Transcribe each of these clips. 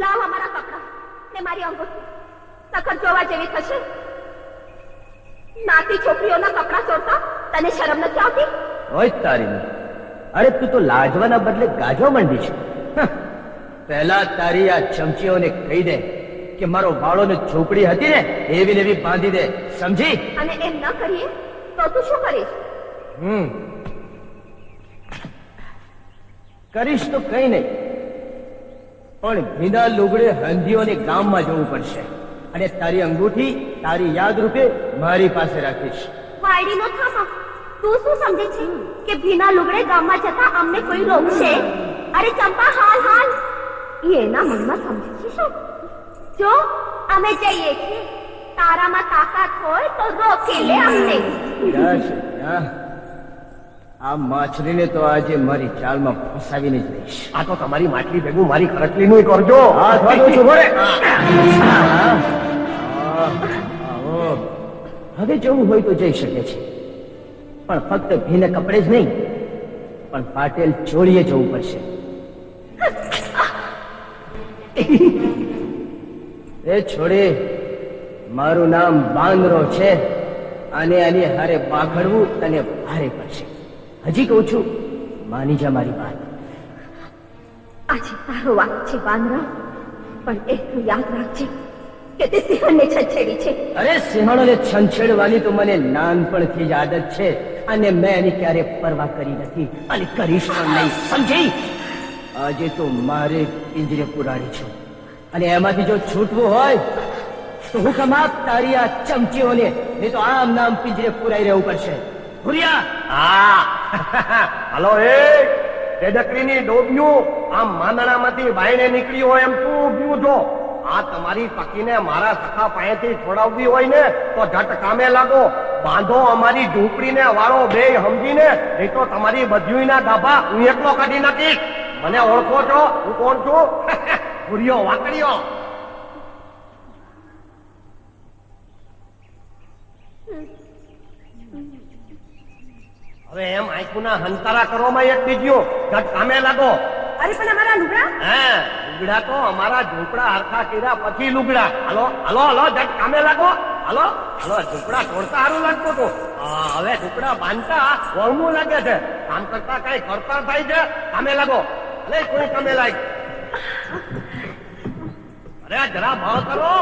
લાવ અમારા કપડા ને મારી અંગૂઠી, સખત જોવા જેવી થશે. નાતી છોકરીઓના કપડા ચોરતા તને શરમ નથી આવતી? ઓય તારી, અરે તું તો લાજવાના બદલે ગાજવા માંડી છે. પહેલા તારી આ ચમચીઓને કહી દે કે મારો વાળો ને ઝૂંપડી હતી ને એવી ને એવી બાંધી દે, સમજી? અને એમ ન કરીએ તો તું શું કરીશ? કરીશ તો કઈ નહીં, પણ ભીના લુગડે હંધીઓને ગામમાં જવું પડશે અને તારી અંગૂઠી તારી યાદ રૂપે મારી પાસે રાખીશ. વાયડીનો થામા, તું શું સમજે છે કે ભીના લુગડે ગામમાં જતા અમને કોઈ રોકશે? અરે ચંપા, હાલ હાલ, એના મનમાં સમજે છે શું? જો અમે જઈએ છીએ, તારામાં તાકાત હોય તો રોકી લે અમને. આ માછલીને તો આજે મારી ચાલમાં ફસાવીને જ લઈશ. આ તો તમારી માટલી ભેગું મારી કરટલીનું કરજો. હવે જવું હોય તો જઈ શકે છે, પણ ફક્ત ભીને કપડે જ નહીં, પણ પાટેલ ચોળીએ જવું પડશે. એ છોડી, મારું નામ બાંદરો છે અને આની હારે બાખડવું તને ભારે પડશે. હજી કહું છું, માની જા મારી વાત. આજે તારો વાત છે બાંદરા, પણ એટલું યાદ રાખજે કે તે સિંહણને છંછેડી છે. અરે સિંહણોને છંછેડવાની તો મને નાનપણથી જ આદત છે અને મેં એની ક્યારે પરવા કરી નથી અને કરીશ પણ નહીં, સમજી? આજે તો મારે પિંજરે પુરાણી છું અને એમાંથી જો છૂટવું હોય તો હું કમાપ તારી આ ચમચીઓને નહીં તો આમ નામ પિંજરે પુરાઈ રહેવું પડશે. ભૂરિયા! હા, હલો એ ડેડકરીની ડોબ્યું આમ માંદણામાંથી બાયણે નીકળી હોય એમ તું ઊભું છો. આ તમારી પકીને મારા સખા પાસેથી છોડાવવી હોય ને તો ઝટ કામે લાગો. બાંધો અમારી ઝૂંપડીને વાળો બે સમજીને, નહીં તો તમારી બધ્યુંના ડાભા હું એકલો કાઢી નાખીશ. મને ઓળખો છો હું કોણ છું? ભૂરિયો વાકડીયો. હવે એમ આંખુના હંતારા કરવામાં એક બીજ્યું, ઝટ કામે લાગો. અરે પણ અમારા લુગડા? હા, લુગડા તો અમારા ઝૂંપડા હરખા કર્યા પછી લુગડા. હાલો હાલો હાલો, ઝટ કામે લાગો. હાલો હાલો, ઝૂંપડા તોડતા સારું લાગતું હતું, હવે ઝૂંપડા બાંધતા વળવું લાગે છે. કામ કરતા કઈ કરતા થાય છે. કામે લાગો. અરે કોઈ કામે લાગ. અરે જરા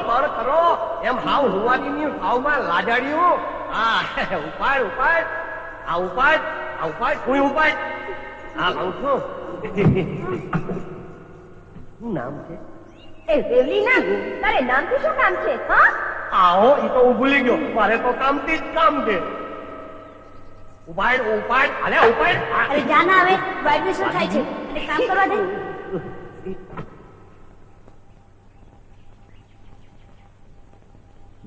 બળ કરો એમ હાવ હુવાની હાવમાં લાજાડ્યું. હા, ઉપાડ ઉપાડ, આ ઉપાડ, આ ઉપાડ, કોઈ ઉપાડ. હા કહું છું. શું નામ છે? એ વેવલી ના, તારે નામથી શું કામ છે? હા, આહો, ઈ તો હું ભૂલી ગયો. મારે તો કામથી જ કામ છે. ઉપાડ ઉપાડ, અરે ઉપાડ. અરે જાના, હવે વાઇડને શું થાય છે? અને કામ કરવા દે.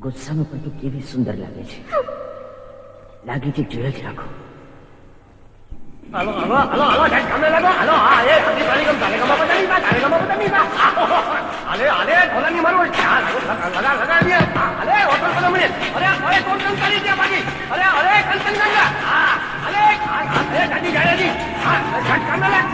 ગુસ્સામાં પણ તું કેવી સુંદર લાગે છે. લાગે છે જોઈ જ રાખો. હાલો હાલો હાલો હાલો, કામે લાગો. હાલો, હા, એ અતિ કારીગમ કારેગમા બતાવી બા, કારેગમા બતાવી બા. હાલે હાલે, ખોલાની મારો લગા લગા દે. હાલે હોટલ પર મને. અરે અરે કોણ કરી દે બાકી. અરે અરે કંચન ગંગા. હા, હાલે અરે ગાડી ગાડી. હા, કામે લાગ.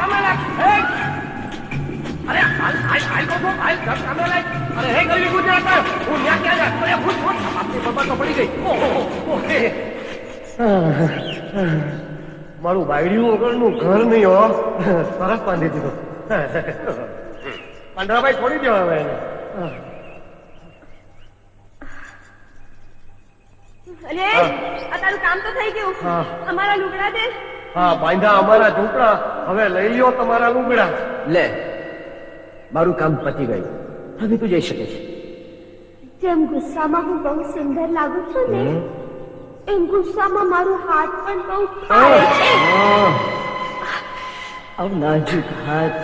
અરે હાલ હાલ હાલ કોકો, હાલ કામે લાગ. અરે હે ગલી ગુજરાત, હું ન્યા ક્યાં જા? અરે ફૂટ આપની બબા તો પડી ગઈ. ઓહો ઓહે. મારું વાયડિયું વગરનું ઘર નહીં હો. સરસ બાંધી દીધું. પાંડરાભાઈ છોડી દેવા હવે એને. અરે આ તારું કામ તો થઈ ગયું. અમારા લુગડા દે. હા, બાંધા અમારા ઝૂંપડા. હવે લઈ લ્યો તમારા લુગડા. લે, મારું કામ પતી ગયું. હવે તું જઈ શકે છે. જેમ ગુસ્સામાં હું બહુ સુંદર લાગુ છું ને, એમ ગુસ્સામાં મારું હાથ પણ બહુ ફાડે છે. આવ નાજુક હાથ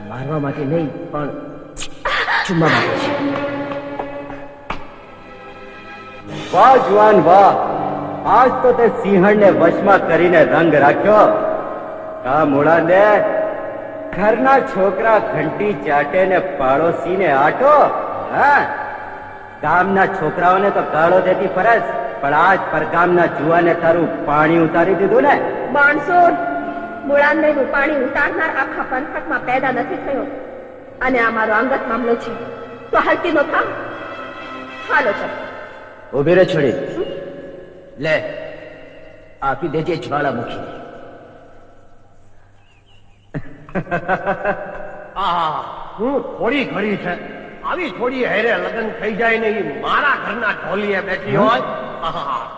મારવા માટે નહીં, પણ ચુમ્મા માટે છે. વાહ જુવાન વાહ, આજ તો તે સિંહણને વશમાં કરીને રંગ રાખ્યો. કા મૂળા દે, ઘરના છોકરા ઘંટી ચાટે ને પાડોશીને આટો. હા, ગામના છોકરાઓને તો ગાળો દેતી ફરજ, પણ આજ પરગામના જુવાને તારું પાણી ઉતારી દીધું ને. માણસો, મુળાને પાણી ઉતારનાર આખા પંથકમાં પેદા નથી થયો. અને આ મારો અંગત મામલો છે તો હલતી નો થાવ. હાલો ચાલો. ઉભી રે છોડી. લે આપી દેજે જ્વાળામુખી. હું થોડી ઘડી છે આવી થોડી હેરે લગ્ન થઈ જાય ને ઈ મારા ઘરના ઢોલીએ બેઠી હોય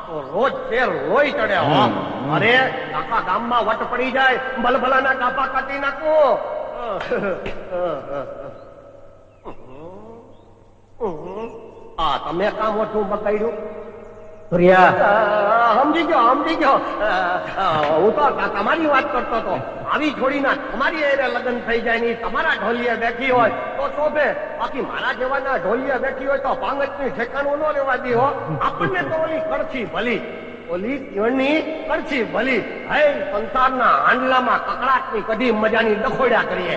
તો રોજ શેર લોહી ચડે હો. અરે આખા ગામમાં વટ પડી જાય બલબલાના કાપા કાઢી નાખો. તમે કામ ઓછું બગાડ્યું. સમજી ગયો. હું તો તમારી વાત કરતો હતો. આવી છોડીના તમારી એને લગ્ન થઈ જાય ને તમારા ઢોલીએ બેઠી હોય તો શોભે. બાકી મારા જેવાના ઢોલીએ બેઠી હોય તો પાંગતની ઠેકાણું ન લેવા દી હો. આપણને તો ઓલી કડછી ભલી ઓલી સિંહણની કડછી ભલી. હે સંસારના હાંડલામાં કકડાટની કદી મજાની ડખોડ્યા કરીએ.